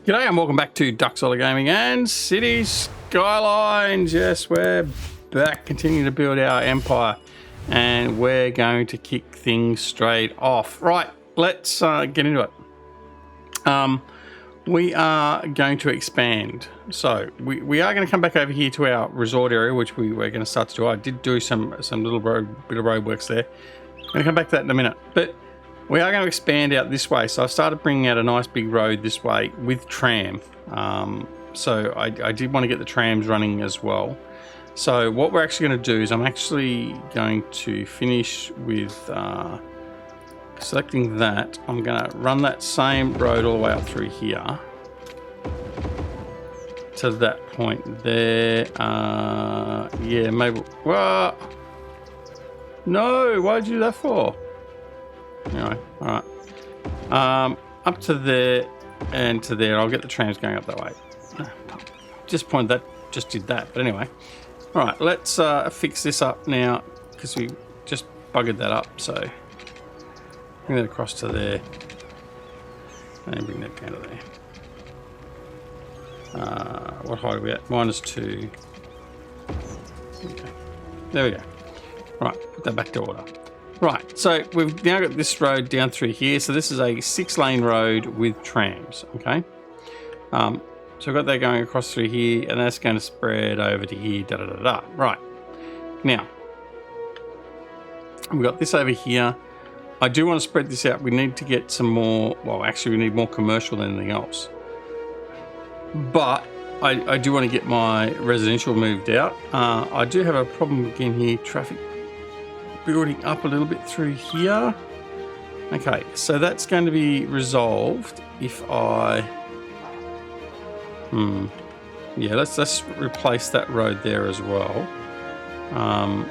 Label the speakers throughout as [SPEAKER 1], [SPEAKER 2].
[SPEAKER 1] G'day and welcome back to Duck Solar Gaming and City Skylines. Yes, we're back, continuing to build our empire, and we're going to kick things straight off. Right, let's get into it. We are going to expand. So we are going to come back over here to our resort area, which we're going to start to do. I did do some little bit of road works there. I'm going to come back to that in a minute, but we are going to expand out this way. So I've started bringing out a nice big road this way with tram. So I did want to get the trams running as well. So what we're actually going to do is I'm actually going to finish with selecting that. I'm going to run that same road all the way up through here to that point there. Yeah, maybe. Well, no, why'd you do that for? Anyway, all right. Up to there and to there. I'll get the trams going up that way. Just did that. But anyway, all right. Let's fix this up now because we just buggered that up. So bring that across to there, and bring that down to there. What height are we at? -2. Okay. There we go. All right. Put that back to order. Right, so we've now got this road down through here. So this is a 6-lane road with trams, okay? So we've got that going across through here, and that's going to spread over to here, da-da-da-da. Right, now, we've got this over here. I do want to spread this out. We need to get some more, well, actually, we need more commercial than anything else. But I do want to get my residential moved out. I do have a problem again here, traffic building up a little bit through here. Okay, so that's going to be resolved if I yeah, let's replace that road there as well. I'm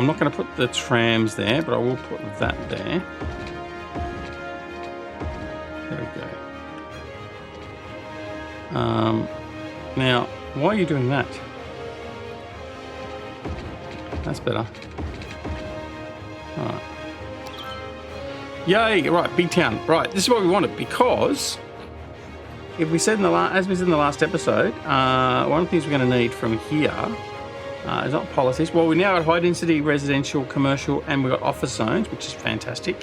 [SPEAKER 1] not going to put the trams there, but I will put that there. There we go. Now, why are you doing that? That's better. All right. Yay! Right, big town. Right, this is what we wanted, because if we said as we said in the last episode, one of the things we're going to need from here is not policies. Well, we now got high density residential, commercial, and we've got office zones, which is fantastic.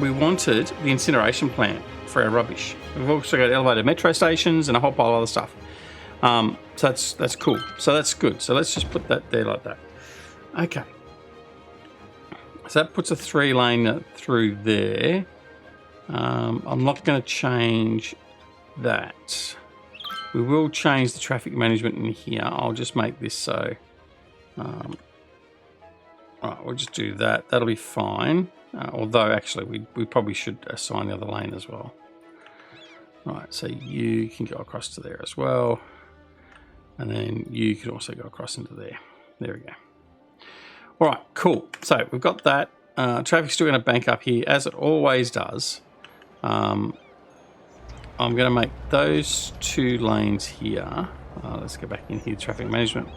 [SPEAKER 1] We wanted the incineration plant for our rubbish. We've also got elevated metro stations and a whole pile of other stuff. So that's cool. So that's good. So let's just put that there like that. Okay. So that puts a 3-lane through there. I'm not going to change that. We will change the traffic management in here. I'll just make this so. Right, we'll just do that. That'll be fine. Although actually we probably should assign the other lane as well. Right, so you can go across to there as well. And then you can also go across into there. There we go. All right, cool. So we've got that. Traffic's still going to bank up here, as it always does. I'm going to make those 2 lanes here. Let's go back in here, traffic management.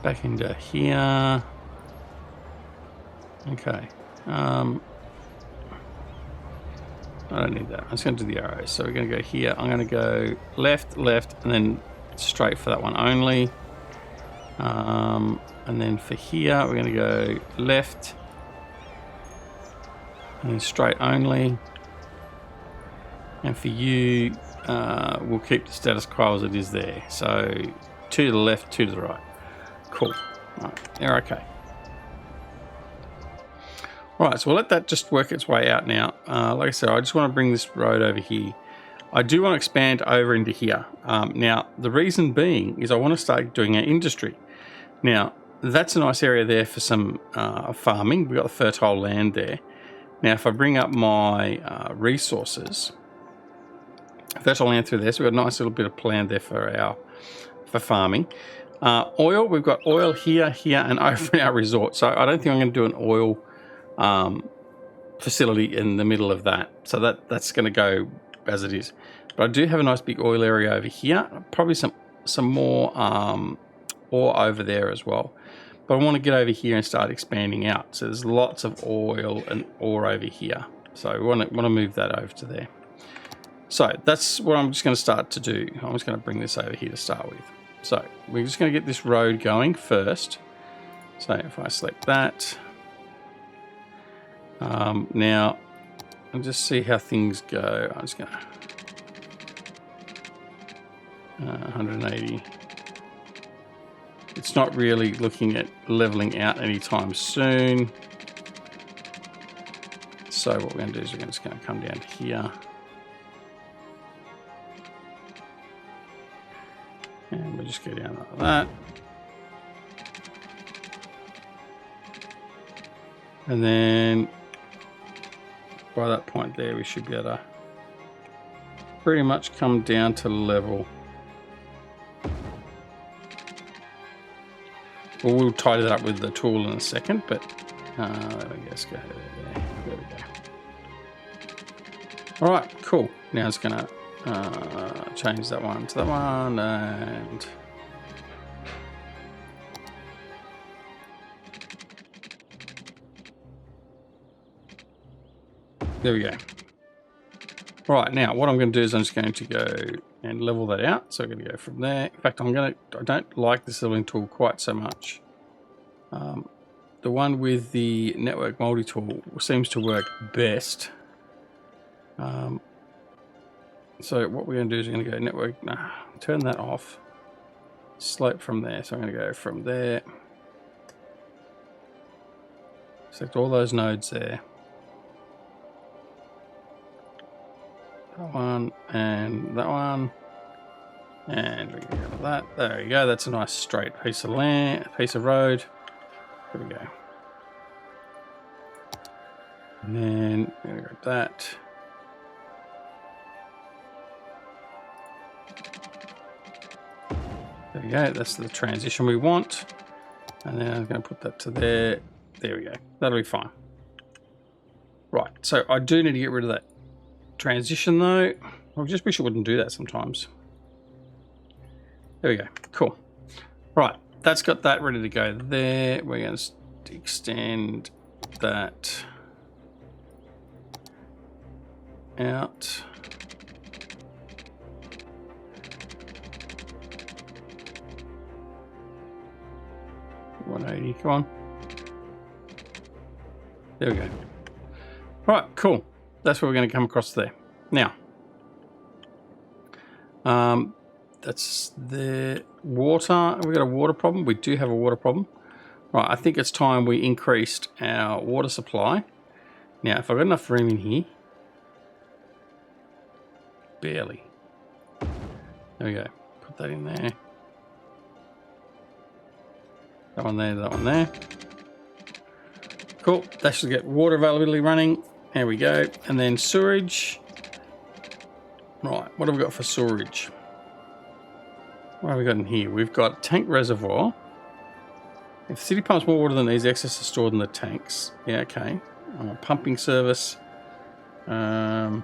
[SPEAKER 1] Back into here. Okay. I don't need that. I'm just going to do the arrows. So we're going to go here. I'm going to go left, left, and then straight for that one only. And then for here, we're going to go left, and then straight only. And for you, we'll keep the status quo as it is there. So 2 to the left, 2 to the right. Cool. All right, they're okay. All right, so we'll let that just work its way out now. Like I said, I just want to bring this road over here. I do want to expand over into here. Now, the reason being is I want to start doing our industry. Now, that's a nice area there for some farming. We've got the fertile land there. Now, if I bring up my resources, fertile land through there, so we've got a nice little bit of land there for farming. Oil, we've got oil here, here, and over in our resort. So I don't think I'm going to do an oil facility in the middle of that. So that's going to go as it is. But I do have a nice big oil area over here. Probably some more ore over there as well. But I want to get over here and start expanding out. So there's lots of oil and ore over here. So we want to move that over to there. So that's what I'm just going to start to do. I'm just going to bring this over here to start with. So we're just going to get this road going first. So if I select that, now I'll just see how things go. I'm just going to 180. It's not really looking at leveling out anytime soon. So what we're going to do is we're just going to come down to here. And we'll just go down like that. And then by that point there, we should be able to pretty much come down to level. Well, we'll tidy that up with the tool in a second, but let me just go there. There we go. All right, cool. Now it's going to change that one to that one, and there we go. All right, now what I'm going to do is I'm just going to go and level that out. So I'm going to go from there. In fact, I don't like this leveling tool quite so much. The one with the network multi-tool seems to work best. So what we're going to do is we're going to go network, turn that off, slope from there. So I'm going to go from there, select all those nodes there. That one and that one. And we can go to that. There we go. That's a nice straight piece of land, piece of road. There we go. And then we're going to grab that. There we go, that's the transition we want. And then I'm going to put that to there. There we go, that'll be fine. Right, so I do need to get rid of that transition though. I just wish it wouldn't do that sometimes. There we go, cool. Right, that's got that ready to go there. We're going to extend that out. $180, come on. There we go. All right, cool. That's what we're going to come across there. Now, that's the water. We've got a water problem. We do have a water problem. Right, I think it's time we increased our water supply. Now, if I've got enough room in here, barely. There we go. Put that in there. That one there, that one there. Cool. That should get water availability running. There we go. And then sewerage. Right, what have we got for sewerage? What have we got in here? We've got tank reservoir. If the city pumps more water than these, excess is stored in the tanks. Yeah, okay. Pumping service. That's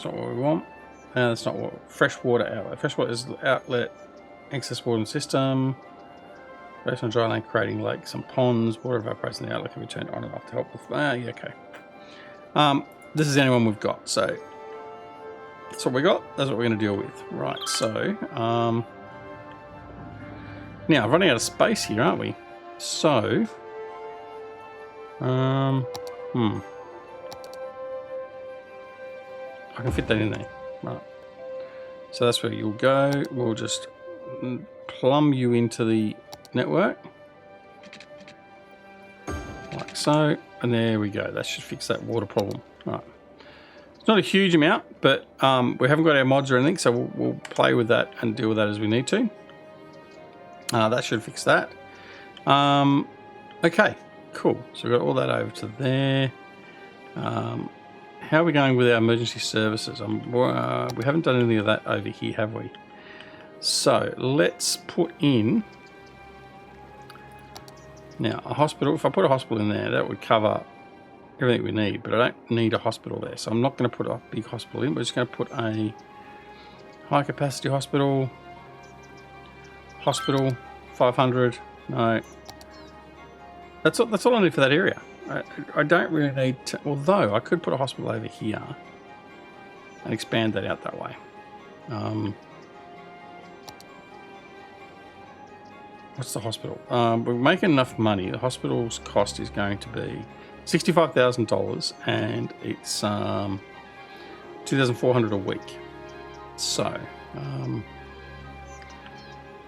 [SPEAKER 1] not what we want. That's not what. Fresh water outlet. Fresh water is the outlet. Excess water in the system. Based on dry land creating lakes and ponds. Water evaporates in the outlet can be turned on and off to help with. Yeah, okay. This is the only one we've got. So that's what we got. That's what we're going to deal with. Right. So now running out of space here, aren't we? So I can fit that in there. Right. So that's where you'll go. We'll just plumb you into the network. Like so. And there we go. That should fix that water problem. Right. It's not a huge amount, but we haven't got our mods or anything, so we'll play with that and deal with that as we need to. That should fix that. Okay, cool. So we've got all that over to there. How are we going with our emergency services? We haven't done any of that over here, have we? So let's put in now a hospital. If I put a hospital in there, that would cover everything we need, but I don't need a hospital there. So I'm not going to put a big hospital in. We're just going to put a high capacity hospital. Hospital 500. No. That's all I need for that area. I don't really need to, although I could put a hospital over here and expand that out that way. What's the hospital? We're making enough money. The hospital's cost is going to be $65,000 and it's $2,400 a week. So,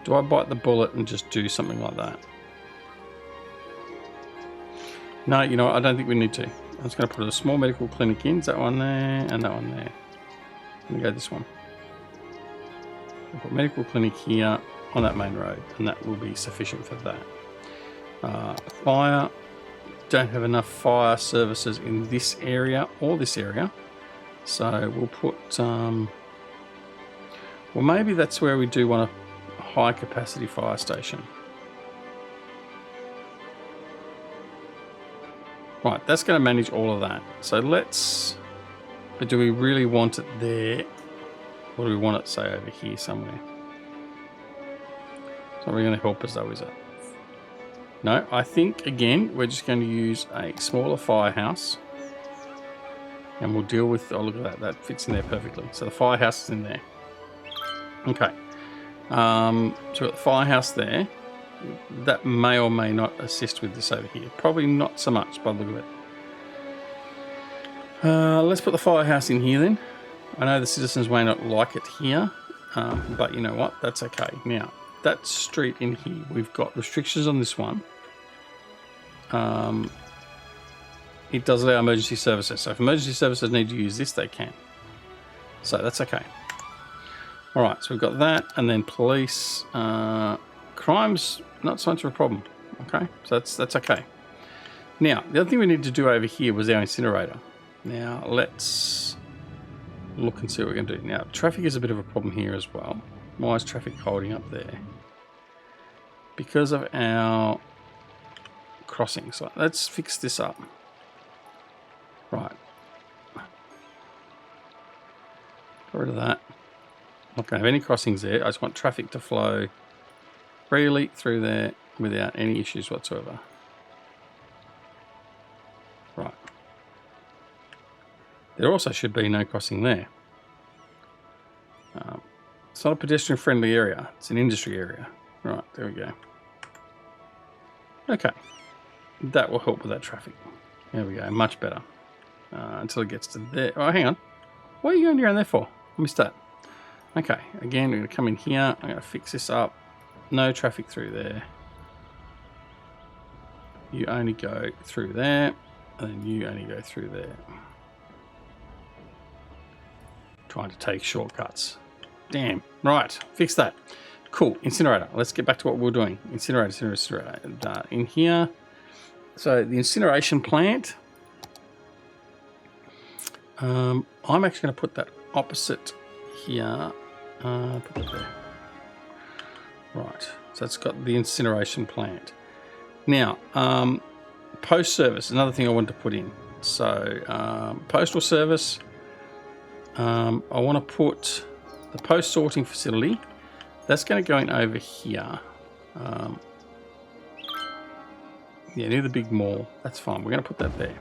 [SPEAKER 1] do I bite the bullet and just do something like that? No, you know what? I don't think we need to. I'm just going to put a small medical clinic in. Is that one there and that one there? Let me go this one. I'll put medical clinic here on that main road, and that will be sufficient for that. Fire. Don't have enough fire services in this area or this area. So we'll put... well, maybe that's where we do want a high capacity fire station. Right, that's going to manage all of that. So let's... But do we really want it there? Or do we want it, say, over here somewhere? It's not really going to help us though, is it? No, I think, again, we're just going to use a smaller firehouse. And we'll deal with... Oh, look at that. That fits in there perfectly. So the firehouse is in there. Okay. So we've got the firehouse there. That may or may not assist with this over here. Probably not so much by the look of it. Let's put the firehouse in here then. I know the citizens may not like it here, but you know what? That's okay. Now, that street in here, we've got restrictions on this one. It does allow emergency services. So if emergency services need to use this, they can. So that's okay. All right, so we've got that, and then police. Crime's not so much of a problem. Okay, so that's okay. Now, the other thing we need to do over here was our incinerator. Now, let's look and see what we can do. Now, traffic is a bit of a problem here as well. Why is traffic holding up there? Because of our crossings. So let's fix this up. Right. Get rid of that. Not going to have any crossings there. I just want traffic to flow freely through there without any issues whatsoever. Right. There also should be no crossing there. It's not a pedestrian friendly area. It's an industry area. Right, there we go. Okay. That will help with that traffic. There we go, much better. Until it gets to there. Oh, hang on. What are you going around there for? I missed that. Okay, again, we're going to come in here. I'm going to fix this up. No traffic through there. You only go through there, and then you only go through there. Trying to take shortcuts. Damn. Right, fix that. Cool, incinerator. Let's get back to what we were doing. Incinerator. And, in here, so the incineration plant. I'm actually going to put that opposite here. Put that there. Right, so it's got the incineration plant. Now, post service, another thing I wanted to put in. So, postal service, I want to put the post sorting facility. That's going to go in over here. Yeah, near the big mall. That's fine. We're going to put that there.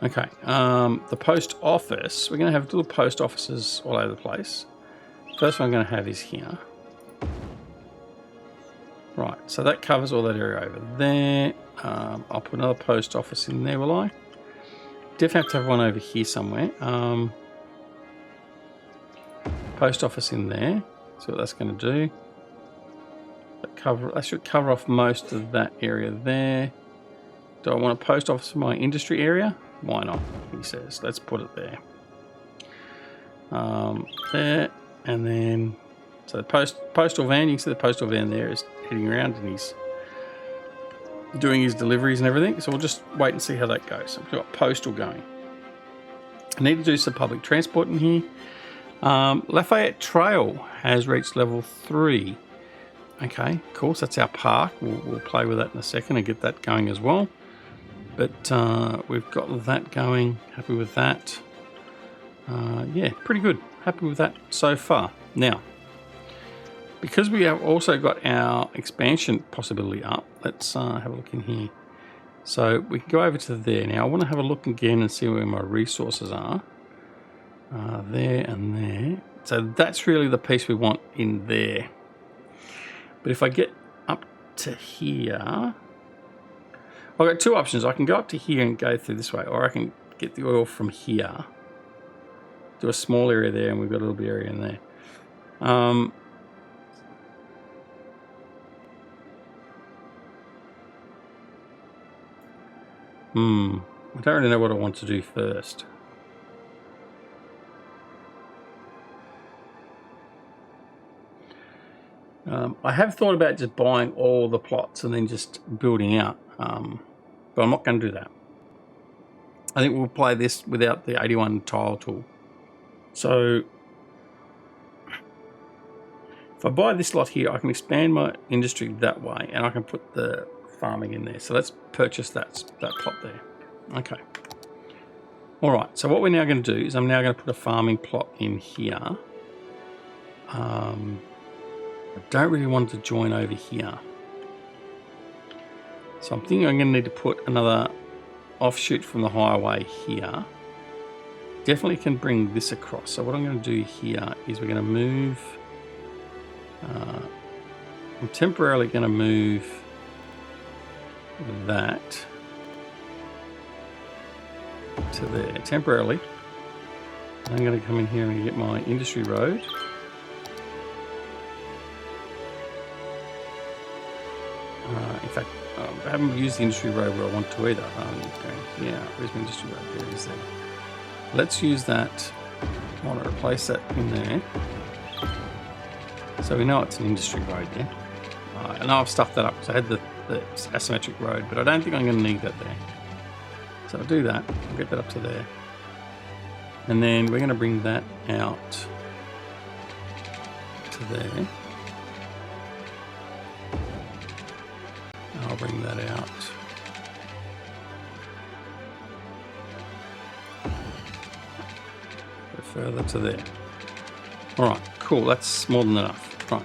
[SPEAKER 1] Okay, the post office. We're going to have little post offices all over the place. First one I'm going to have is here. Right, so that covers all that area over there. I'll put another post office in there, will I? Definitely have to have one over here somewhere. Post office in there. See what that's going to do. That should cover off most of that area there. Do I want a post office for my industry area? Why not? He says. Let's put it there. There, and then so the postal van. You can see the postal van there is heading around and he's doing his deliveries and everything. So we'll just wait and see how that goes. So we've got postal going. I need to do some public transport in here. Lafayette Trail has reached level 3. Okay, cool. So that's our park. We'll play with that in a second and get that going as well. But we've got that going. Happy with that. Yeah, pretty good. Happy with that so far. Now, because we have also got our expansion possibility up, let's have a look in here. So we can go over to there. Now I want to have a look again and see where my resources are. There and there. So that's really the piece we want in there. But if I get up to here, I've got two options. I can go up to here and go through this way, or I can get the oil from here. Do a small area there, and we've got a little bit of area in there. I don't really know what I want to do first. I have thought about just buying all the plots and then just building out, but I'm not going to do that. I think we'll play this without the 81 tile tool. So if I buy this lot here, I can expand my industry that way, and I can put the farming in there. So let's purchase that plot there. Okay. All right. So what we're now going to do is I'm now going to put a farming plot in here. I don't really want to join over here. So I'm thinking I'm going to need to put another offshoot from the highway here. Definitely can bring this across. So what I'm going to do here is we're going to move... I'm temporarily going to move that to there. Temporarily. I'm going to come in here and get my industry road. In fact, I haven't used the industry road where I want to either. Yeah, where's my industry road? There it is there. Let's use that. I want to replace that in there. So we know it's an industry road there. I know I've stuffed that up because I had the asymmetric road, but I don't think I'm going to need that there. So I'll do that. I'll get that up to there. And then we're going to bring that out to there. I'll bring that out. Go further to there. Alright, cool. That's more than enough. Right.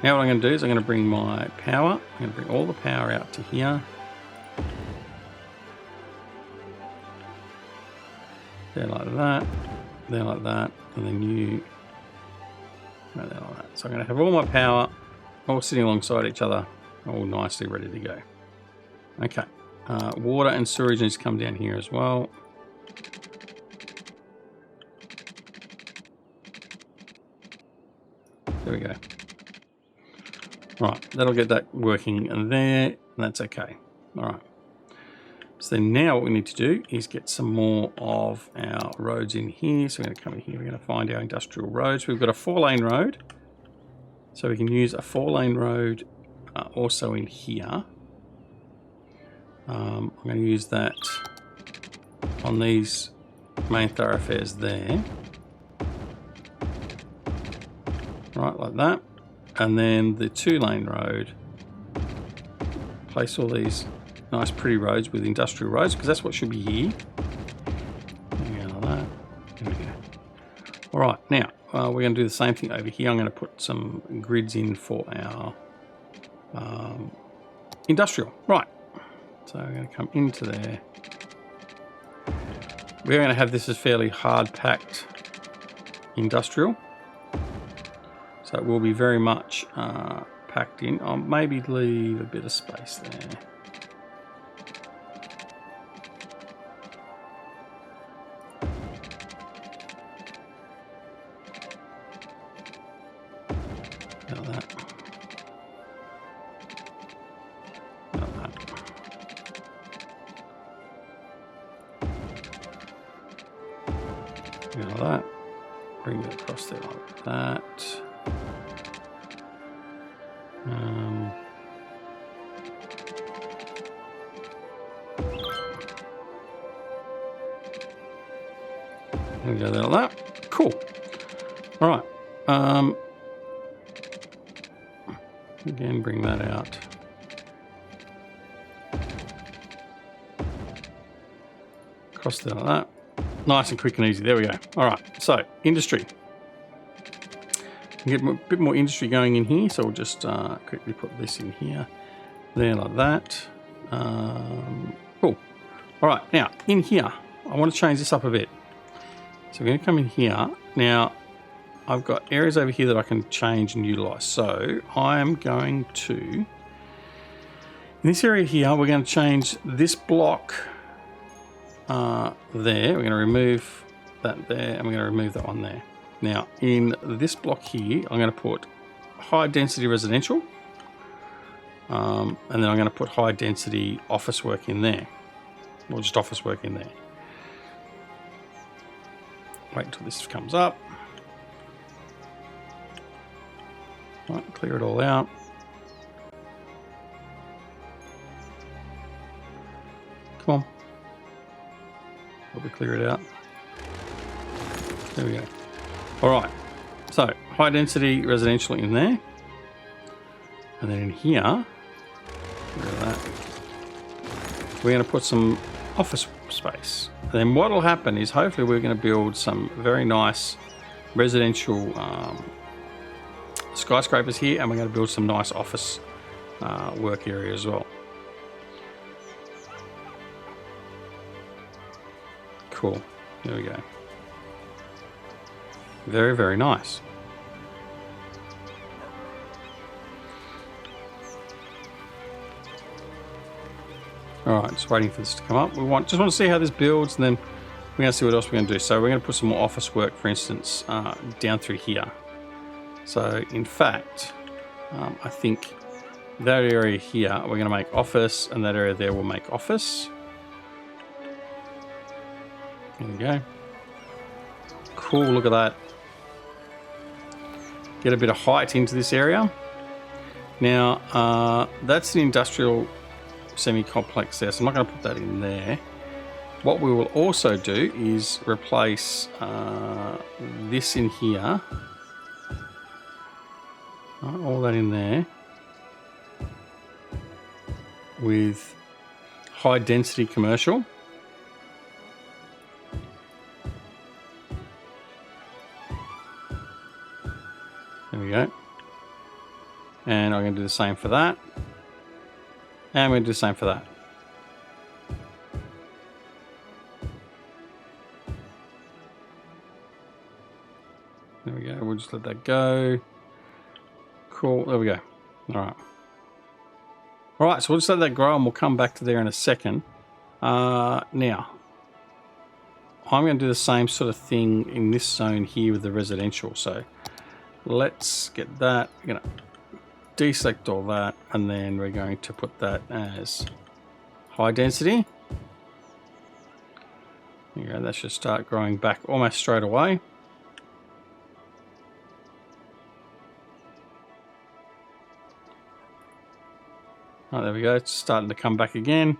[SPEAKER 1] Now what I'm going to do is I'm going to bring my power. I'm going to bring all the power out to here. There like that. There like that. And then you... Right there like that. So I'm going to have all my power all sitting alongside each other, all nicely ready to go. Okay, water and sewage needs to come down here as well. There we go. Right, that'll get that working in there, and that's okay. All right. So then now what we need to do is get some more of our roads in here. So we're going to come in here, we're going to find our industrial roads. We've got a 4-lane road. So we can use a 4-lane road also in here. I'm going to use that on these main thoroughfares there. Right, like that. And then the 2-lane road. Place all these nice pretty roads with industrial roads, because that's what should be here. There we go, like that. There we go. Alright, now we're going to do the same thing over here. I'm going to put some grids in for our industrial. Right. So we're going to come into there. We're going to have this as fairly hard packed industrial. So it will be very much packed in. I'll maybe leave a bit of space there. Like that. Like that. Like that. Bring it across there like that. There we go, there like that. Cool. All right. Again, bring that out. Across there like that. Nice and quick and easy. There we go. All right. So, industry. Get a bit more industry going in here, so we'll just quickly put this in here. There like that. Cool. All right, now in here, I want to change this up a bit. So we're going to come in here. Now, I've got areas over here that I can change and utilize. So I am going to, in this area here, we're going to change this block there. We're going to remove that there, and we're going to remove that one there. Now, in this block here, I'm going to put high density residential, and then I'm going to put high density office work in there, or just office work in there. Wait until this comes up. Right, clear it all out. Come on. Probably clear it out. There we go. All right. So high density residential in there, and then in here, look at that. We're going to put some office space. And then what will happen is hopefully we're going to build some very nice residential skyscrapers here, and we're going to build some nice office work area as well. Cool. There we go. Very, very nice. All right, just waiting for this to come up. Just want to see how this builds, and then we're going to see what else we're going to do. So we're going to put some more office work, for instance, down through here. So in fact, I think that area here, we're going to make office, and that area there will make office. There we go. Cool, look at that. Get a bit of height into this area. Now, that's an industrial semi-complex there, so I'm not going to put that in there. What we will also do is replace this in here. All that in there with high density commercial. There we go. And I'm going to do the same for that. And I'm going to do the same for that. There we go. We'll just let that go. Cool. There we go. All right. All right. So we'll just let that grow, and we'll come back to there in a second. Now, I'm going to do the same sort of thing in this zone here with the residential. So let's get that. We're going to deselect all that, and then we're going to put that as high density. There you go. That should start growing back almost straight away. Oh, there we go. It's starting to come back again,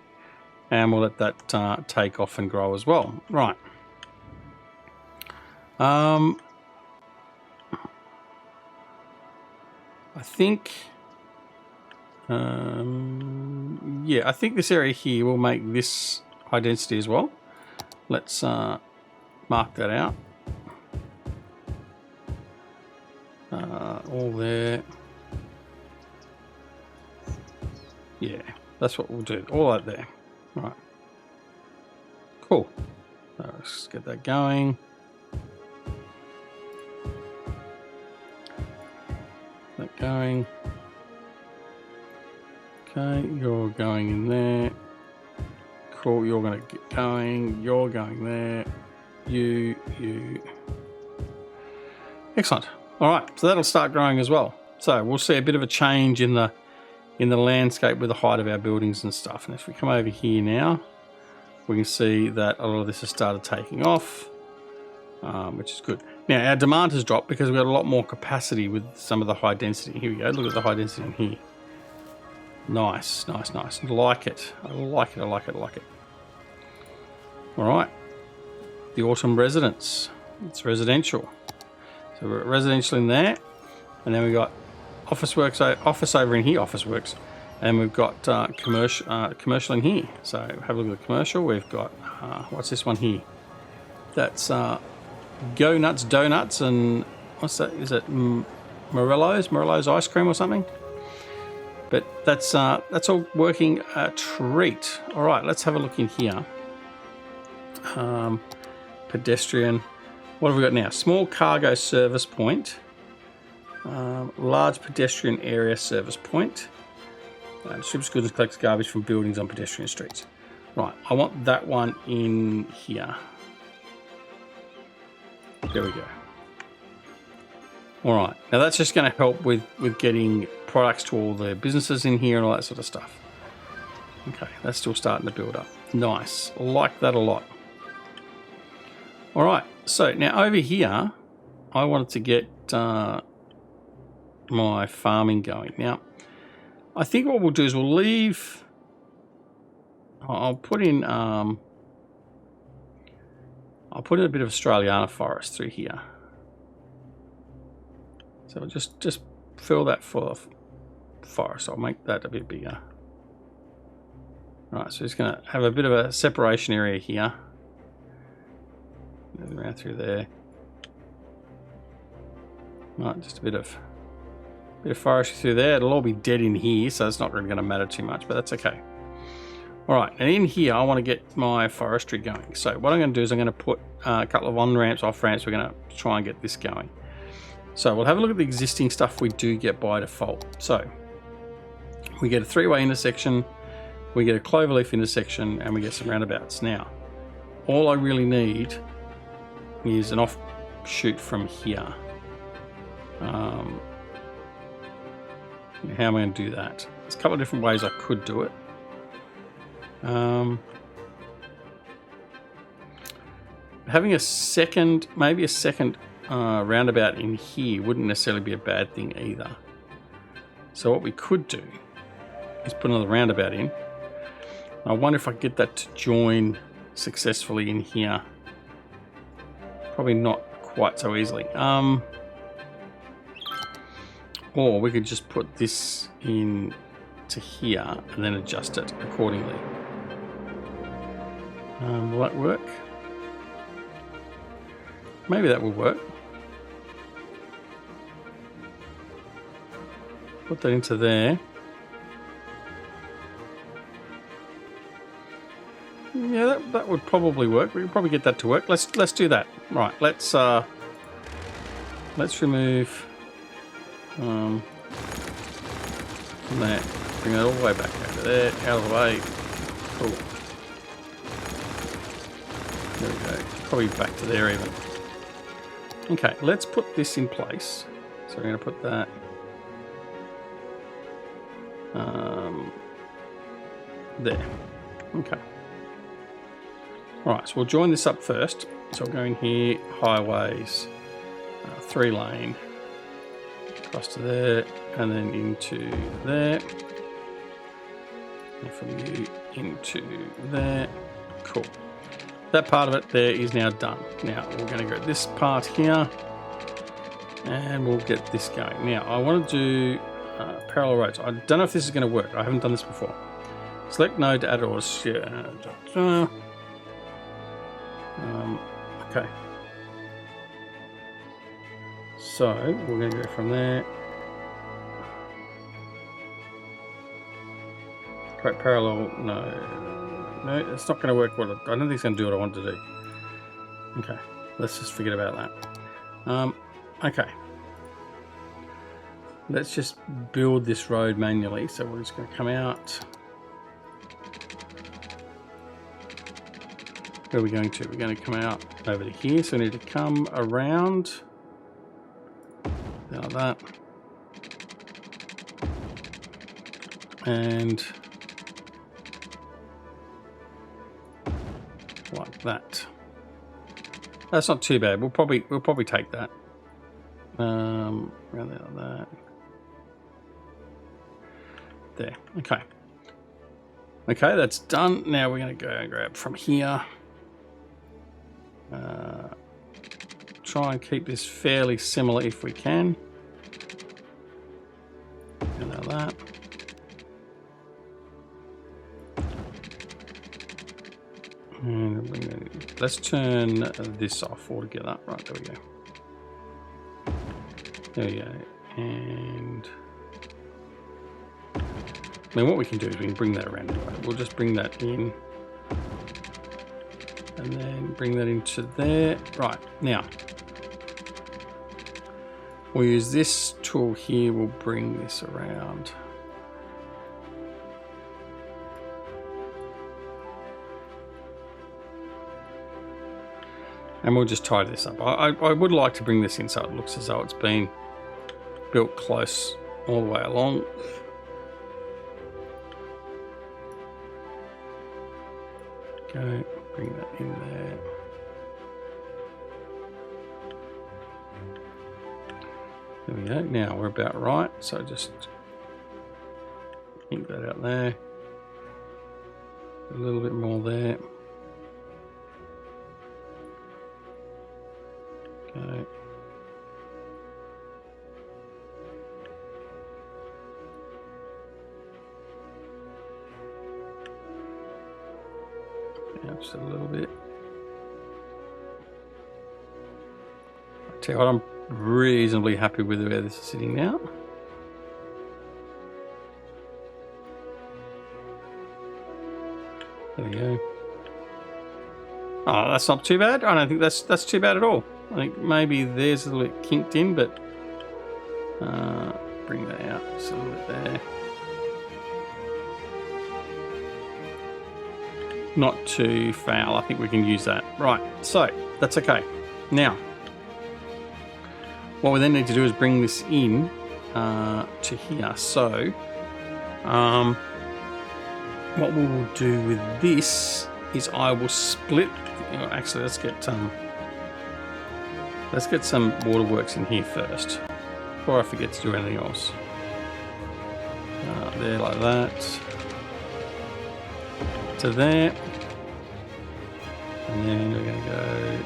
[SPEAKER 1] and we'll let that take off and grow as well. Right. I think, yeah, I think this area here will make this high density as well. Let's mark that out. All there. Yeah, that's what we'll do. All that there. Right. Cool. Let's get that going. That going. Okay, you're going in there. Cool, you're going to get going. You're going there. You. Excellent. All right, so that'll start growing as well. So we'll see a bit of a change in the landscape with the height of our buildings and stuff. And if we come over here now, we can see that a lot of this has started taking off, which is good. Now, our demand has dropped because we've got a lot more capacity with some of the high density. Here we go. Look at the high density in here. Nice, nice, nice. I like it. I like it. I like it. I like it. All right. The autumn residence. It's residential. So we're residential in there. And then we've got office over in here, office works, and we've got commercial in here. So have a look at the commercial. We've got what's this one here? That's Go Nuts Donuts, and what's that? Is it Morello's ice cream or something? But that's all working a treat. All right, let's have a look in here. Pedestrian. What have we got now? Small cargo service point. Large pedestrian area service point. Distributes goods and collects garbage from buildings on pedestrian streets. Right, I want that one in here. There we go. All right, now that's just going to help with getting products to all the businesses in here and all that sort of stuff. Okay, that's still starting to build up. Nice, like that a lot. All right, so now over here, I wanted to get my farming going. Now, I think what we'll do is we'll leave. I'll put in a bit of Australiana forest through here. So we'll just fill that full of forest. I'll make that a bit bigger. Right, so it's going to have a bit of a separation area here. Move around through there. Right, just a bit of forestry through there. It'll all be dead in here, so it's not really going to matter too much, but that's okay. All right, and in here, I want to get my forestry going. So what I'm going to do is I'm going to put a couple of on-ramps, off-ramps. We're going to try and get this going. So we'll have a look at the existing stuff we do get by default. So we get a three-way intersection, we get a cloverleaf intersection, and we get some roundabouts. Now, all I really need is an offshoot from here. How am I going to do that? There's a couple of different ways I could do it. Having a second, maybe a second roundabout in here wouldn't necessarily be a bad thing either. So what we could do is put another roundabout in. I wonder if I can get that to join successfully in here. Probably not quite so easily. Or we could just put this in to here and then adjust it accordingly. Will that work? Maybe that will work. Put that into there. Yeah, that would probably work. We could probably get that to work. Let's do that. Right, let's remove from there. Bring that all the way back out of there, out of the way. Cool. There we go. Probably back to there even. Okay, let's put this in place. So we're going to put that there. Okay. Alright, so we'll join this up first. So we'll go in here, highways, 3-lane, across to there, and then into there. And from you into there. Cool. That part of it there is now done. Now we're going to go this part here, and we'll get this going. Now I want to do parallel roads. I don't know if this is going to work. I haven't done this before. Select node to add orders. Okay. So we're going to go from there. Create parallel. No, it's not going to work. I don't think it's going to do what I want to do. Okay, let's just forget about that. Okay. Let's just build this road manually. So we're just going to come out. Where are we going to? We're going to come out over to here. So we need to come around. Like that. And like that. That's not too bad. We'll probably take that. Around there like that. There. Okay. Okay, that's done. Now we're going to go and grab from here. Try and keep this fairly similar if we can. And like that. And let's turn this off altogether. Right, there we go. There we go. And I mean, what we can do is we can bring that around anyway. We'll just bring that in. And then bring that into there. Right, now. We'll use this tool here. We'll bring this around. And we'll just tidy this up. I would like to bring this in so it looks as though it's been built close all the way along. Okay, bring that in there. There we go. Now we're about right. So just ink that out there. A little bit more there. Okay. Yeah, just a little bit. I'll tell you what, I'm reasonably happy with where this is sitting now. There we go. Oh, that's not too bad. I don't think that's too bad at all. I think maybe there's a little bit kinked in, but bring that out just a little bit there. Not too foul. I think we can use that. Right, so that's okay. Now, what we then need to do is bring this in to here. So, what we will do with this is I will split. Actually, let's get some waterworks in here first before I forget to do anything else. There, like that. To there. And then we're going to go.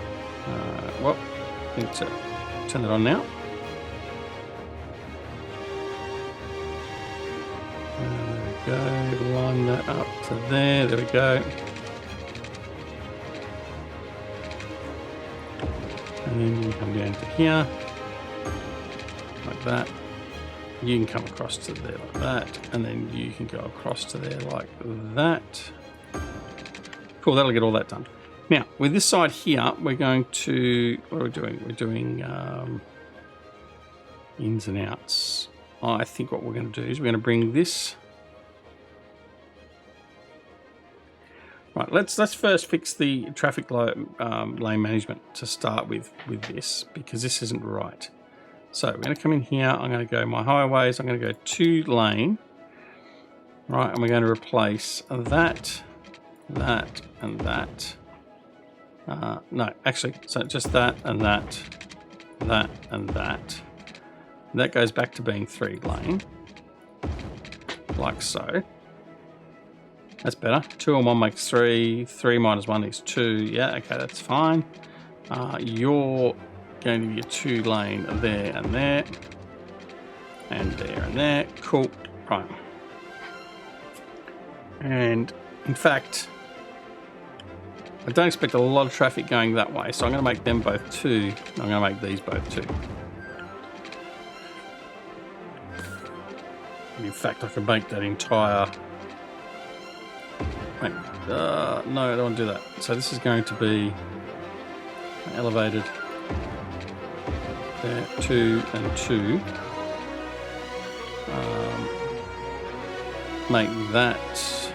[SPEAKER 1] Well, I think so. Turn that on now. There we go. Line that up to there. There we go. And then you can come down to here, like that. You can come across to there like that, and then you can go across to there like that. Cool, that'll get all that done. Now, with this side here, we're going to, what are we doing? We're doing ins and outs. I think what we're going to do is we're going to bring this. Right, let's first fix the traffic lane management to start with this, because this isn't right. So we're going to come in here. I'm going to go my highways. I'm going to go 2 lane. Right, and we're going to replace that, that, and that. No, actually, so just that and that, that and that. That goes back to being 3 lane, like so. That's better. 2 and 1 makes 3. 3 minus 1 is 2. Yeah, okay, that's fine. You're going to be a 2 lane there and there. And there and there. Cool. Right. And in fact, I don't expect a lot of traffic going that way, so I'm going to make them both 2. I'm going to make these both 2. And in fact, I can make that entire... Wait, no, I don't want to do that. So this is going to be elevated there, 2 and 2. Make that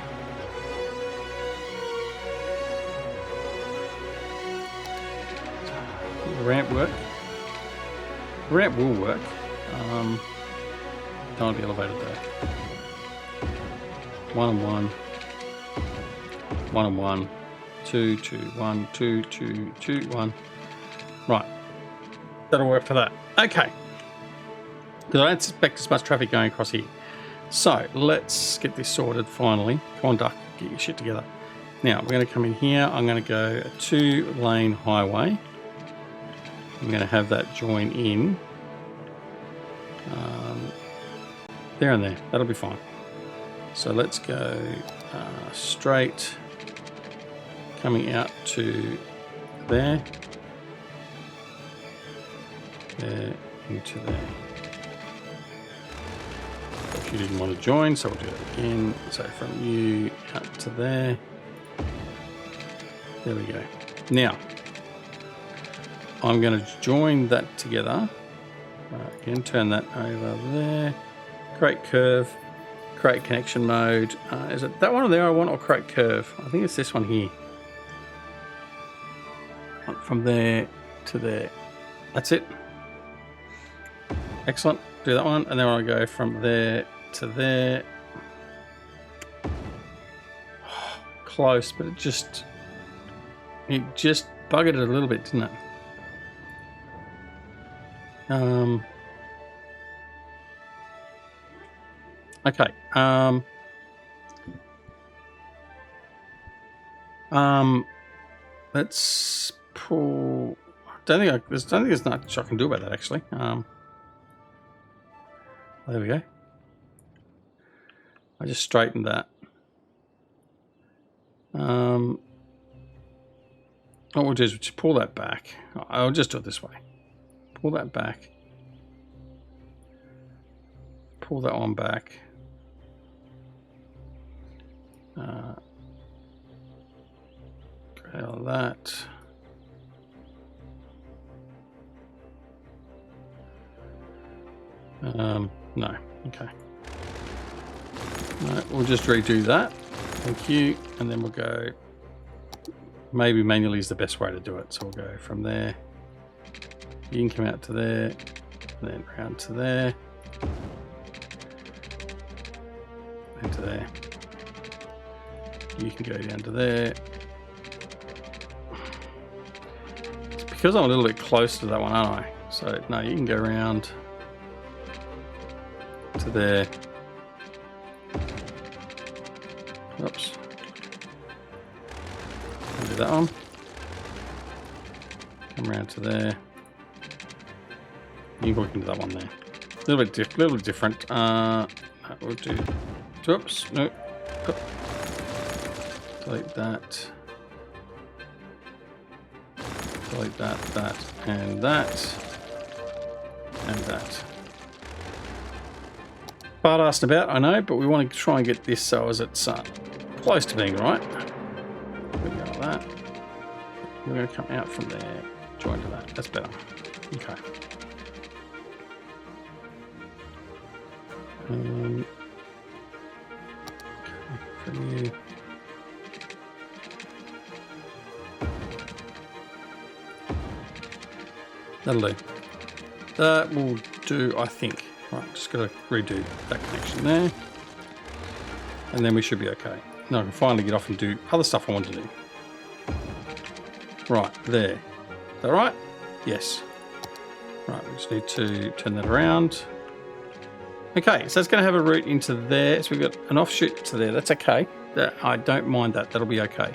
[SPEAKER 1] ramp work. Ramp will work. Don't want to be elevated there. 1 and 1. 1 and 1, 2, 2, 1, 2, 2, 2, 1. Right, that'll work for that. Okay, because I don't expect as much traffic going across here. So let's get this sorted finally. Come on, Duck, get your shit together. Now we're going to come in here. I'm going to go a 2 lane highway. I'm going to have that join in there and there. That'll be fine. So let's go straight. Coming out to there, there, into there. you didn't want to join, so we'll do that again. So from you out to there. There we go. Now, I'm going to join that together. Again, turn that over there. Create curve. Create connection mode. Is it that one there I want, or create curve? I think it's this one here. From there to there. That's it. Excellent. Do that one, and then I'll go from there to there. Oh, close, but it just buggered it a little bit, didn't it? Okay. Let's pull. Don't think there's much I can do about that actually. There we go. I just straightened that. What we'll do is just pull that back. I'll just do it this way. Pull that back. Pull that one back. Get all that. No. Okay. No, we'll just redo that. Thank you. And then we'll go. Maybe manually is the best way to do it. So we'll go from there. You can come out to there, and then round to there, and to there. You can go down to there. It's because I'm a little bit close to that one, aren't I? So no, you can go around to there. Oops. I'll do that one. Come around to there. You can look into that one there. A little bit different. We'll do. Oops. No. Delete that. Delete that. That and that. And that. Bart asked about, I know, but we want to try and get this so as it's close to being right. We're going to go like that. We're going to come out from there, join to that. That's better. Okay. From you. That'll do. That will do, I think. Right, just got to redo that connection there. And then we should be okay. Now I can finally get off and do other stuff I want to do. Right, there. Is that right? Yes. Right, we just need to turn that around. Okay, so it's going to have a route into there. So we've got an offshoot to there. That's okay. I don't mind that. That'll be okay.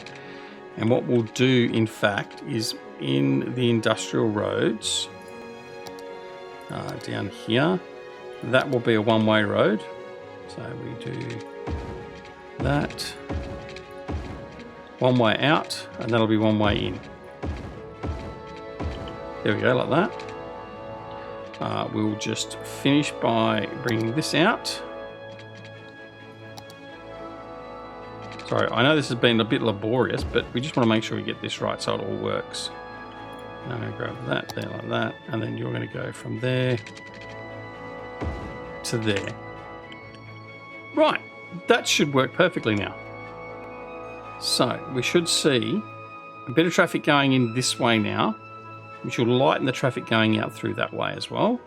[SPEAKER 1] And what we'll do, in fact, is in the industrial roads, down here, that will be a one-way road. So we do that. One way out, and that'll be one way in. There we go, like that. We'll just finish by bringing this out. Sorry, I know this has been a bit laborious, but we just want to make sure we get this right so it all works. And I'm going to grab that there like that, and then you're going to go from there to there. Right, that should work perfectly now. So we should see a bit of traffic going in this way now, which will lighten the traffic going out through that way as well.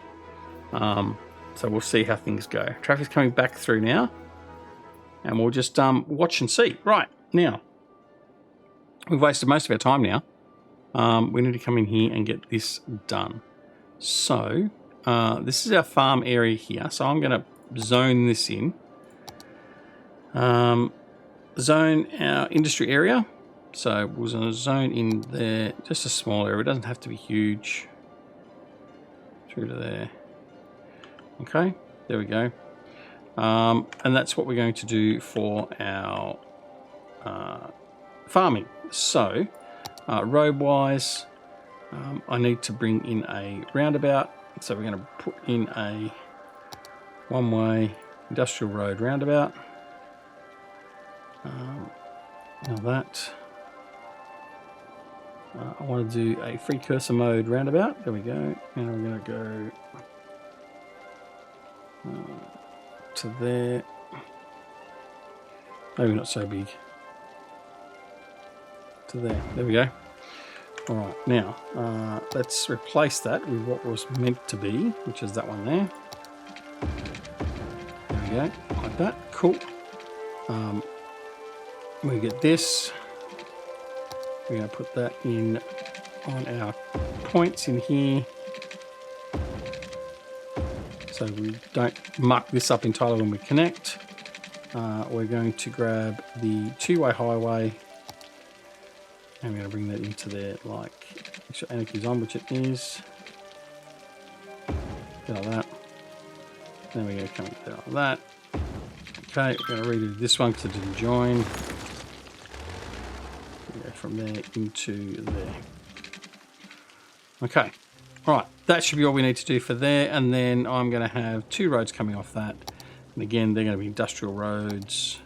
[SPEAKER 1] So we'll see how things go. Traffic's coming back through now, and we'll just watch and see. Right, now, we've wasted most of our time now. We need to come in here and get this done. So this is our farm area here. So I'm going to zone this in. Zone our industry area. So we'll zone in there, just a small area. It doesn't have to be huge. Through to there. Okay, there we go. And that's what we're going to do for our farming. So road-wise, I need to bring in a roundabout. So we're going to put in a one-way industrial road roundabout. Now that. I want to do a free cursor mode roundabout. There we go. And we're going to go to there. Maybe not so big. To there. There we go. All right. Now, let's replace that with what was meant to be, which is that one there. There we go. Like that. Cool. We get this. We're going to put that in on our points in here, so we don't muck this up entirely when we connect. We're going to grab the two-way highway, and we're going to bring that into there, like make sure Anarchy's on, which it is. Like that. Then we're going to come in there like that. Okay, we're going to redo this one because it didn't join. From there into there. Okay, all right, that should be all we need to do for there, and then I'm going to have two roads coming off that, and again they're going to be industrial roads.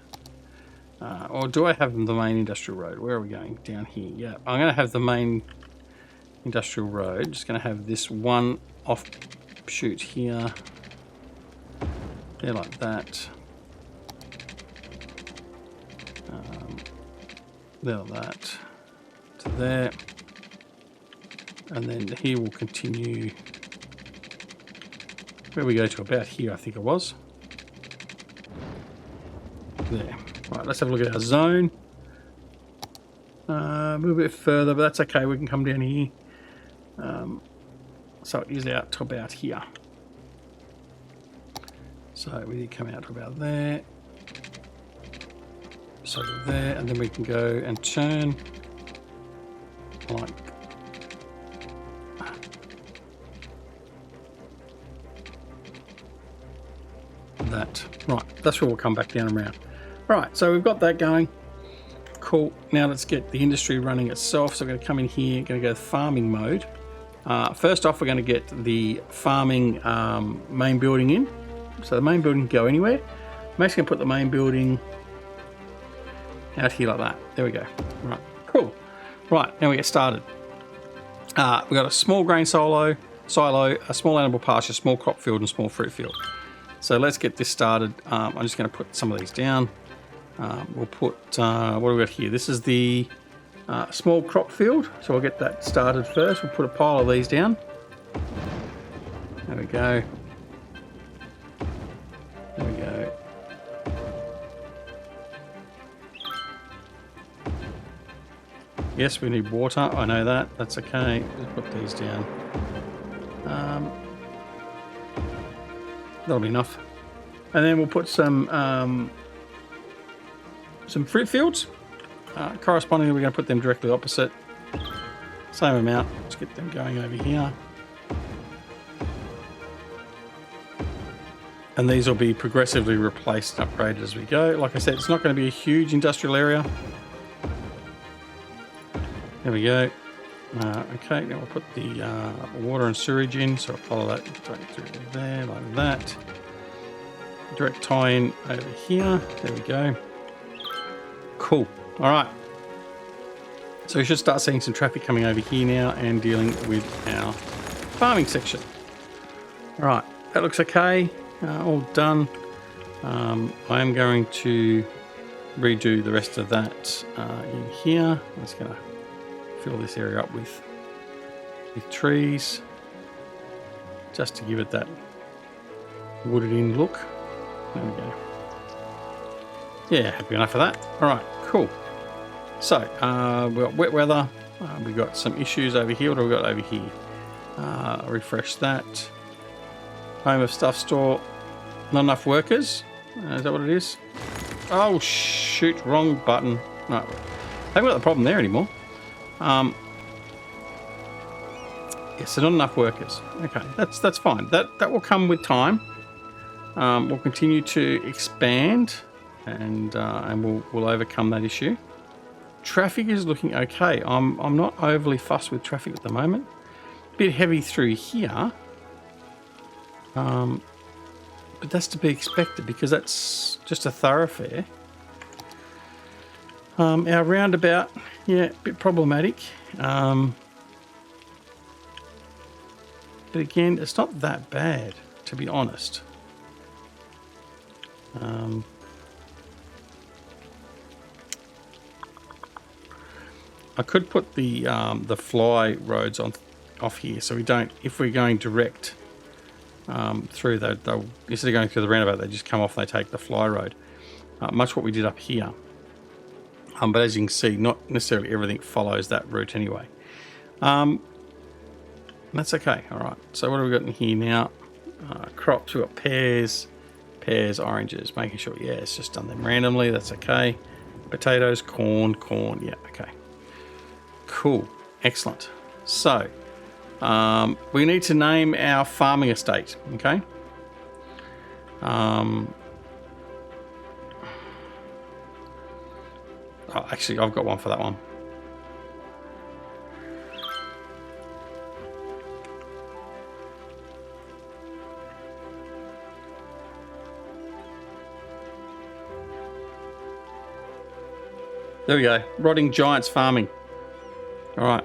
[SPEAKER 1] Or do I have the main industrial road? Where are we going? Down here. Yeah, I'm going to have the main industrial road. Just going to have this one offshoot here. There, like that. There, like that. To there. And then here we'll continue. Where we go to about here, I think it was. There. Right, let's have a look at our zone. A little bit further, but that's okay. We can come down here. So it is out to about here. So we need to come out to about there. So there, and then we can go and turn like that. Right, that's where we'll come back down and around. Right, so we've got that going. Cool. Now let's get the industry running itself. So we're going to come in here, going to go farming mode. First off, we're going to get the farming main building in. So the main building can go anywhere. I'm actually going to put the main building out here like that. There we go. Right, cool. Right, now we get started. We've got a small grain silo, a small animal pasture, small crop field, and small fruit field. So let's get this started. I'm just going to put some of these down. We'll put, what do we got here? This is the small crop field. So we'll get that started first. We'll put a pile of these down. There we go. There we go. Yes, we need water. I know that. That's okay. Just put these down. That'll be enough. And then we'll put some fruit fields. Correspondingly, we're going to put them directly opposite. Same amount. Let's get them going over here. And these will be progressively replaced and upgraded as we go. Like I said, it's not going to be a huge industrial area. There we go. Okay, now we'll put the water and sewage in, so I'll follow that right through there, like that. Direct tie-in over here. There we go. Cool. All right. So we should start seeing some traffic coming over here now and dealing with our farming section. All right, that looks okay. All done. I am going to redo the rest of that in here. I'm just going to fill this area up with trees just to give it that wooded in look. There we go. Yeah, happy enough of that. All right, cool. So we've got wet weather. We've got some issues over here. What do we got over here? Refresh that. Home of stuff store. Not enough workers. Is that what it is? Oh shoot, wrong button. No, haven't got the problem there anymore. Yes, so not enough workers. Okay, that's fine. That will come with time. We'll continue to expand, and we'll overcome that issue. Traffic is looking okay. I'm not overly fussed with traffic at the moment. Bit heavy through here. But that's to be expected because that's just a thoroughfare. Our roundabout, yeah, a bit problematic. But again, it's not that bad, to be honest. I could put the fly roads off here, so we don't. If we're going direct through, they'll instead of going through the roundabout, they just come off. And they take the fly road, much what we did up here. But as you can see, not necessarily everything follows that route anyway. That's okay. All right. So what have we got in here now? Crops. We've got pears, oranges. Making sure, yeah, it's just done them randomly. That's okay. Potatoes, corn. Yeah, okay. Cool. Excellent. So we need to name our farming estate. Okay. Actually, I've got one for that one. There we go. Rotting Giants Farming. All right.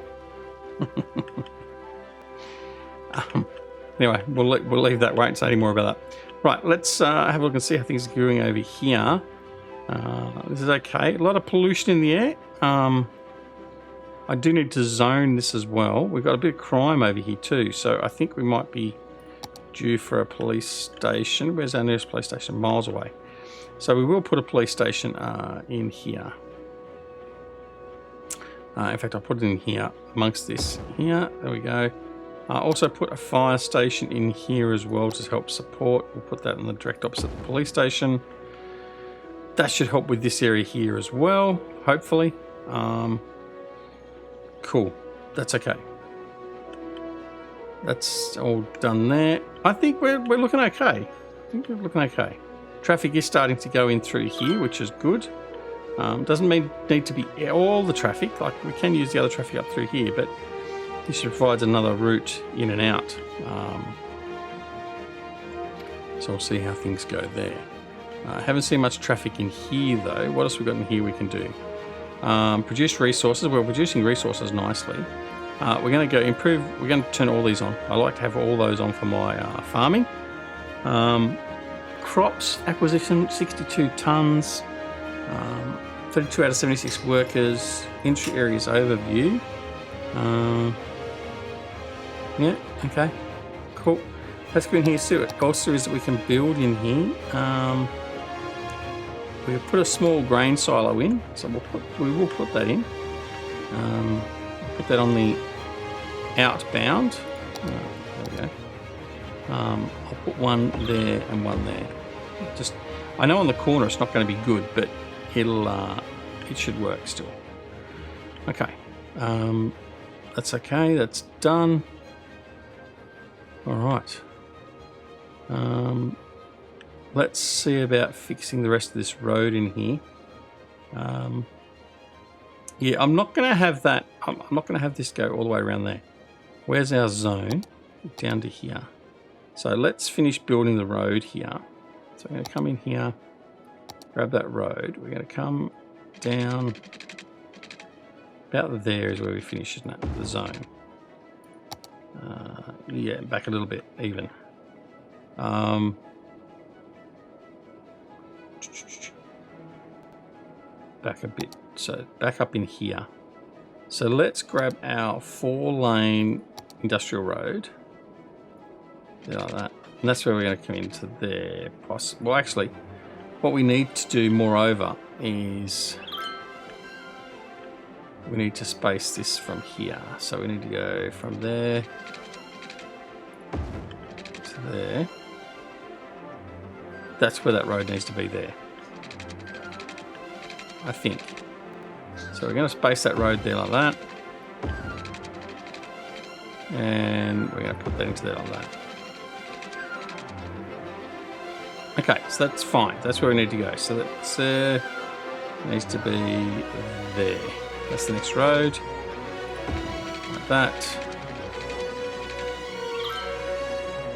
[SPEAKER 1] Anyway, we'll leave that. Won't say any more about that. Right, let's have a look and see how things are going over here. This is okay. A lot of pollution in the air. I do need to zone this as well. We've got a bit of crime over here too, so I think we might be due for a police station. Where's our nearest police station? Miles away. So we will put a police station in here. In fact, I'll put it in here amongst this here. There we go. Also put a fire station in here as well to help support. We'll put that in the direct opposite of the police station. That should help with this area here as well, hopefully. Cool. That's okay. That's all done there. I think we're looking okay. Traffic is starting to go in through here, which is good. Doesn't need to be all the traffic. Like, we can use the other traffic up through here, but this provides another route in and out. So we'll see how things go there. Haven't seen much traffic in here though. What else we got in here we can do? Produce resources. We're producing resources nicely. We're going to go improve. We're going to turn all these on. I like to have all those on for my farming. Crops acquisition, 62 tons. 32 out of 76 workers. Industry areas overview. Yeah, okay. Cool. Let's go in here, see what else there is that we can build in here. We'll put a small grain silo in, so we will put that in. Put that on the outbound. There we go. I'll put one there and one there. Just, I know on the corner it's not going to be good, but it should work still. Okay. That's okay. That's done. All right. Let's see about fixing the rest of this road in here. Yeah, I'm not going to have that. I'm not going to have this go all the way around there. Where's our zone? Down to here. So let's finish building the road here. So I'm going to come in here, grab that road. We're going to come down. About there is where we finish, isn't it? The zone. Yeah, back a little bit, even. Back a bit, so back up in here. So let's grab our 4-lane industrial road. There, like that. And that's where we're going to come into there. Well, actually, what we need to do, moreover, is we need to space this from here. So we need to go from there to there. That's where that road needs to be there, I think. So we're going to space that road there like that. And we're going to put that into there like that. Okay, so that's fine. That's where we need to go. So that needs to be there. That's the next road. Like that.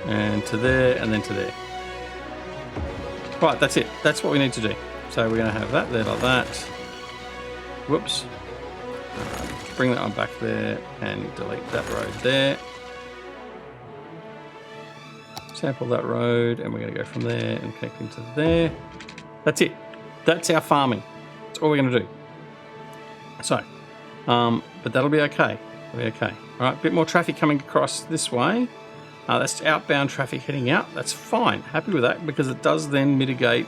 [SPEAKER 1] And to there, and then to there. Right, that's it. That's what we need to do. So we're going to have that there like that. Whoops. Bring that one back there and delete that road there. Sample that road, and we're going to go from there and connect into there. That's it. That's our farming. That's all we're going to do. So, but that'll be okay. That'll be okay. All right, a bit more traffic coming across this way. That's outbound traffic heading out. That's fine. Happy with that because it does then mitigate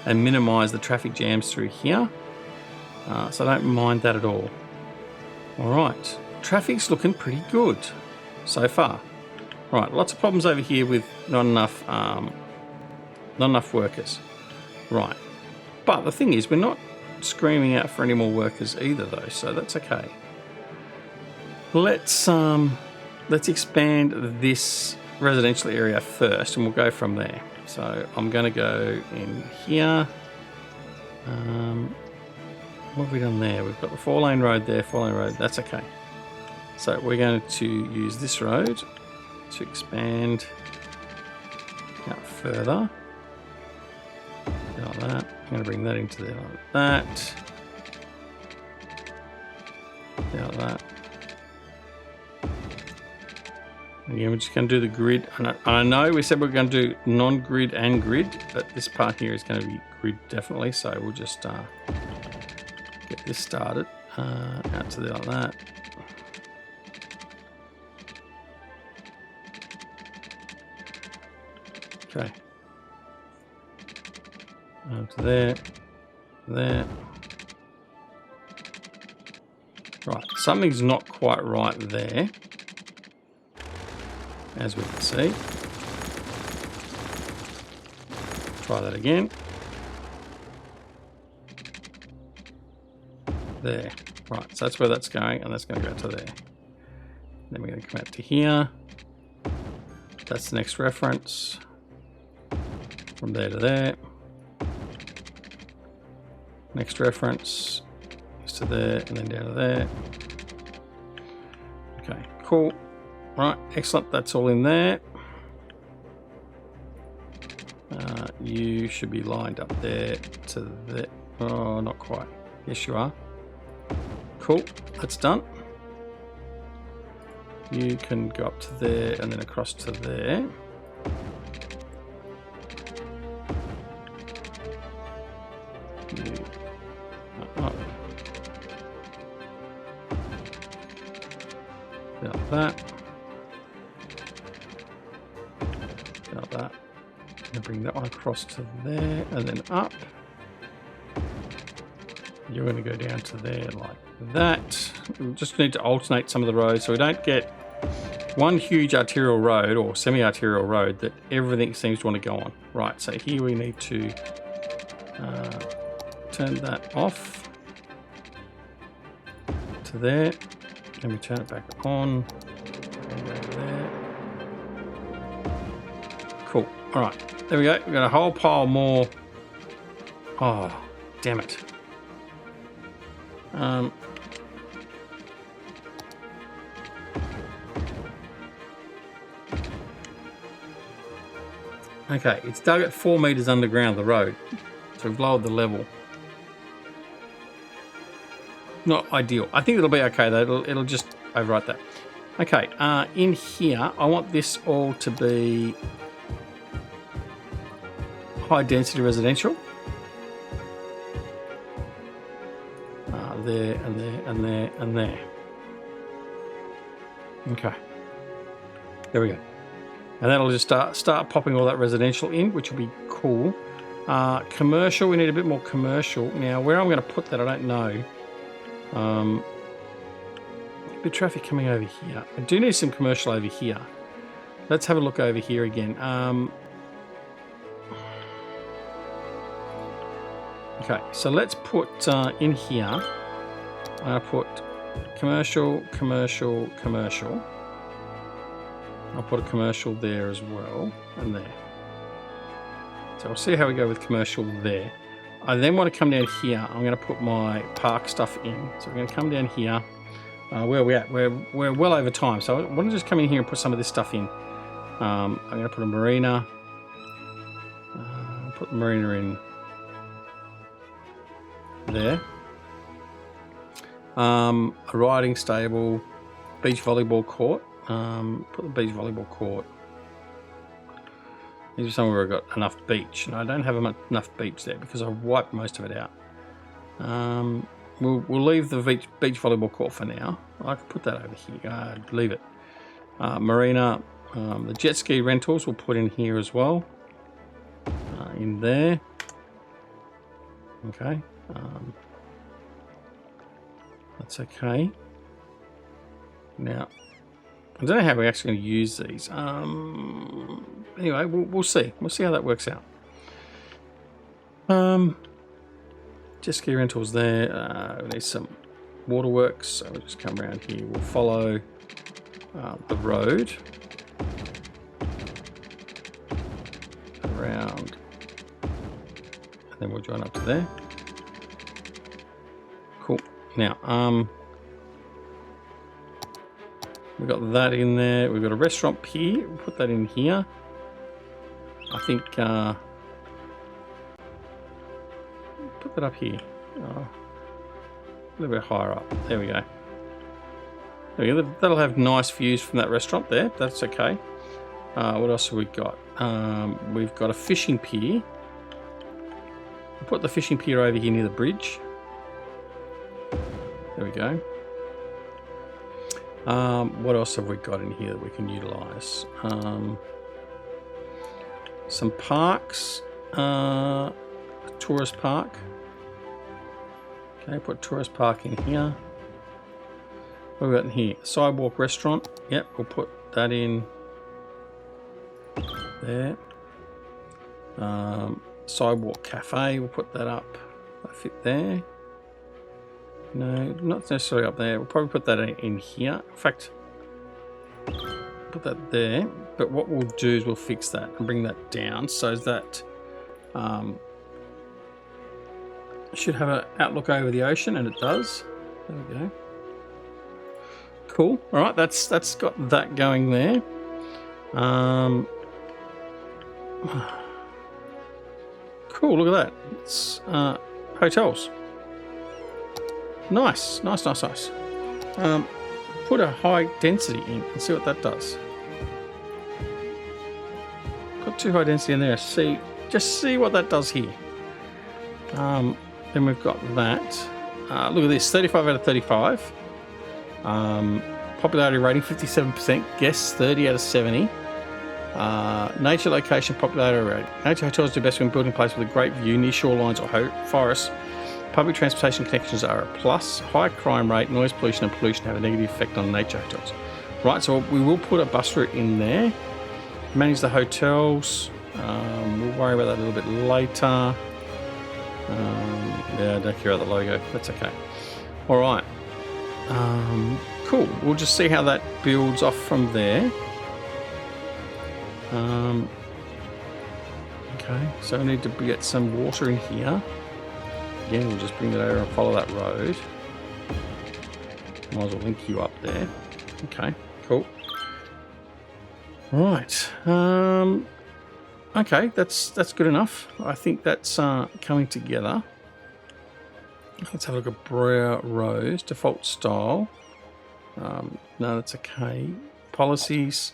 [SPEAKER 1] and minimize the traffic jams through here. So I don't mind that at all. All right, traffic's looking pretty good so far. Right, lots of problems over here with not enough workers. Right, but the thing is, we're not screaming out for any more workers either, though, so that's okay. Let's expand this residential area first, and we'll go from there. So I'm going to go in here. What have we done there? We've got the 4-lane road there, 4-lane road. That's okay. So we're going to use this road to expand out further. Like that. I'm going to bring that into there like that. Like that. Again, we're just going to do the grid. And I know we said we're going to do non-grid and grid, but this part here is going to be grid definitely. So we'll just get this started out to there like that. Okay. To there, there. Right, something's not quite right there, as we can see. Try that again. There. Right, so that's where that's going, and that's going to go to there. Then we're going to come out to here. That's the next reference. From there to there. Next reference is to there, and then down to there. Okay, cool. Right, excellent. That's all in there. You should be lined up there to there. Oh, not quite. Yes, you are. Cool, that's done. You can go up to there and then across to there. Like that. Like that. And bring that one across to there and then up. You're going to go down to there like that. We just need to alternate some of the roads so we don't get one huge arterial road or semi-arterial road that everything seems to want to go on. Right, so here we need to turn that off to there. Let me turn it back on. And go there. Cool. All right, there we go. We've got a whole pile more. Oh, damn it. Okay, it's dug at 4 meters underground the road, so we've lowered the level. Not ideal. I think it'll be okay though. It'll just overwrite that. Okay, in here, I want this all to be high density residential. There and there and there and there. Okay, there we go. And that'll just start popping all that residential in, which will be cool. Commercial, we need a bit more commercial. Now, where I'm going to put that, I don't know. A bit of traffic coming over here. I do need some commercial over here. Let's have a look over here again. Okay, so let's put in here. I'll put commercial, commercial, commercial. I'll put a commercial there as well, and there. So we'll see how we go with commercial there. I then want to come down here. I'm going to put my park stuff in. So we're going to come down here. Where are we at? We're well over time. So I want to just come in here and put some of this stuff in. I'm going to put a marina. put the marina in there. A riding stable, beach volleyball court. Put the beach volleyball court. These are somewhere I've got enough beach, and I don't have enough beach there because I wiped most of it out. We'll leave the beach volleyball court for now. I could put that over here. Leave it. Marina, the jet ski rentals we'll put in here as well. In there. Okay. That's okay. Now, I don't know how we're actually going to use these. Anyway, we'll see. We'll see how that works out. Jet ski rentals there. We need some waterworks. So we'll just come around here. We'll follow the road around, and then we'll join up to there. Cool. Now, we've got that in there. We've got a restaurant pier. We'll put that in here. I think put that up here. A little bit higher up. There we go. There we go. That'll have nice views from that restaurant there. That's okay. What else have we got? We've got a fishing pier. We'll put the fishing pier over here near the bridge. There we go. What else have we got in here that we can utilise? Some parks. A tourist park. Okay, put tourist park in here. What have we got in here? Sidewalk restaurant. Yep, we'll put that in there. Sidewalk cafe. We'll put that up. That fit there. No, not necessarily up there. We'll probably put that in here. In fact, put that there. But what we'll do is we'll fix that and bring that down so that it should have an outlook over the ocean, and it does. There we go. Cool. All right, that's got that going there. Cool. Look at that. It's hotels. Nice. Put a high density in and see what that does. Put too high density in there. Just see what that does here. Then we've got that. Look at this, 35 out of 35. Popularity rating 57%. Guests 30 out of 70. Nature location popularity rating. Nature hotels do best when built in place with a great view near shorelines or forests. Public transportation connections are a plus. High crime rate, noise pollution and pollution have a negative effect on nature hotels. Right, so we will put a bus route in there. Manage the hotels. We'll worry about that a little bit later. Yeah, I don't care about the logo. That's okay. All right. Cool. We'll just see how that builds off from there. Okay, so I need to get some water in here. Again, we'll just bring that over and follow that road. Might as well link you up there. Okay, cool. Right. Okay, that's good enough. I think that's coming together. Let's have a look at Briar Rose. Default style. No, that's okay. Policies.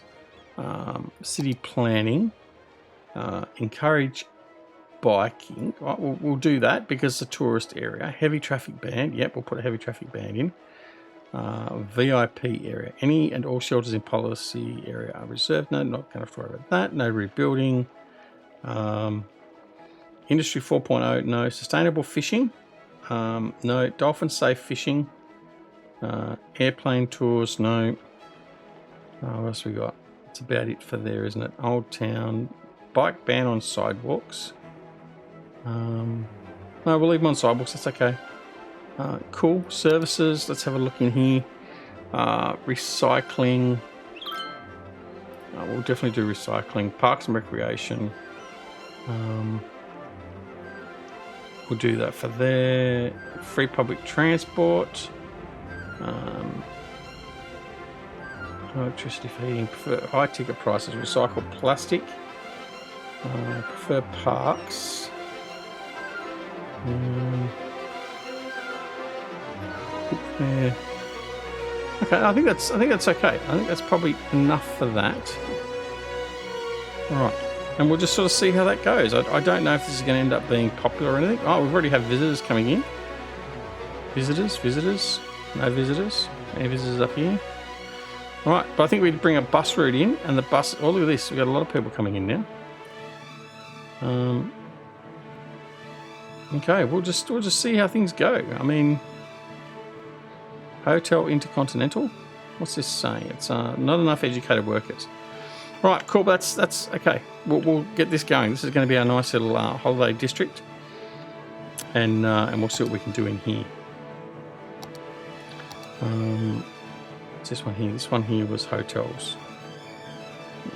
[SPEAKER 1] City planning. Encourage biking. Right, we'll do that because it's a tourist area. Heavy traffic ban. Yep, we'll put a heavy traffic ban in. VIP area. Any and all shelters in policy area are reserved. No, not going to have to worry about that. No rebuilding. Industry 4.0. No. Sustainable fishing. No. Dolphin safe fishing. Airplane tours. No. What else we got? That's about it for there, isn't it? Old Town. Bike ban on sidewalks. No, we'll leave them on sidewalks. That's okay. Cool. Services. Let's have a look in here. Recycling. We'll definitely do recycling. Parks and recreation. We'll do that for there. Free public transport. Electricity for heating. High ticket prices. Recycled plastic. Prefer parks. Yeah. Okay, I think that's okay. I think that's probably enough for that. All right, and we'll just sort of see how that goes. I don't know if this is going to end up being popular or anything. Oh, we've already had visitors coming in. Visitors, no visitors. Any visitors up here? All right, but I think we'd bring a bus route in, and the bus. Oh, look at this. We've got a lot of people coming in now. Okay, we'll just see how things go. I mean, Hotel Intercontinental. What's this saying? It's not enough educated workers. Right, cool. That's okay. We'll get this going. This is going to be our nice little holiday district, and we'll see what we can do in here. What's this one here? This one here was hotels.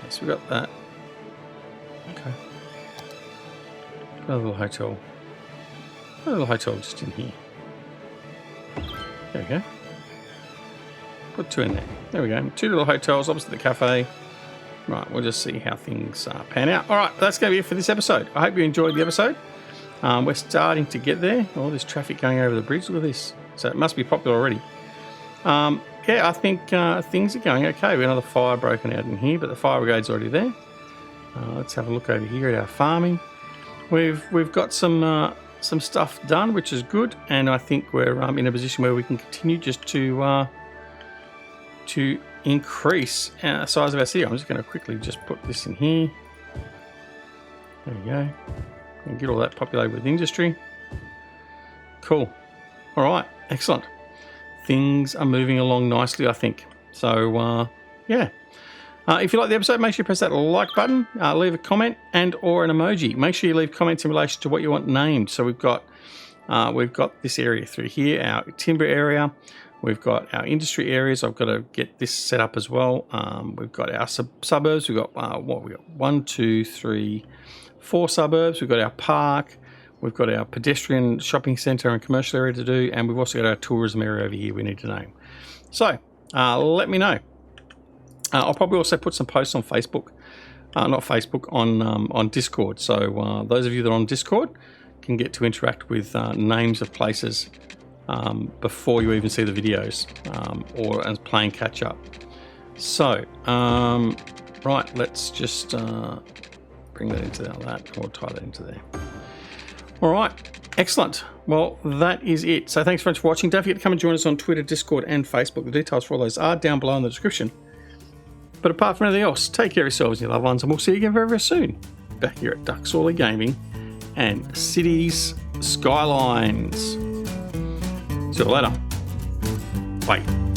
[SPEAKER 1] Yes, we got that. Okay. Got a little hotel. A little hotel just in here. There we go. Put 2 in there. There we go. 2 little hotels opposite the cafe. Right, we'll just see how things pan out. All right, that's going to be it for this episode. I hope you enjoyed the episode. We're starting to get there. All this traffic going over the bridge. Look at this. So it must be popular already. Yeah, I think things are going okay. We have another fire broken out in here, but the fire brigade's already there. Let's have a look over here at our farming. We've got some stuff done, which is good, and I think we're in a position where we can continue just to increase the size of our city. I'm just going to quickly just put this in here. There we go. And get all that populated with industry. Cool. All right. Excellent. Things are moving along nicely, I think. So, yeah. If you like the episode, make sure you press that like button, leave a comment and or an emoji. Make sure you leave comments in relation to what you want named. So we've got this area through here, our timber area. We've got our industry areas. I've got to get this set up as well. We've got our suburbs. We've got 1, 2, 3, 4 suburbs. We've got our park. We've got our pedestrian shopping centre and commercial area to do, and we've also got our tourism area over here we need to name. So let me know. I'll probably also put some posts on Facebook, not Facebook, on Discord. So those of you that are on Discord can get to interact with names of places before you even see the videos, or as playing catch up. So, right, let's just bring that into that, or tie that into there. All right, excellent. Well, that is it. So thanks very much for watching. Don't forget to come and join us on Twitter, Discord, and Facebook. The details for all those are down below in the description. But apart from anything else, take care of yourselves and your loved ones, and we'll see you again very, very soon. Back here at Duxorley Gaming and Cities Skylines. See you later. Bye.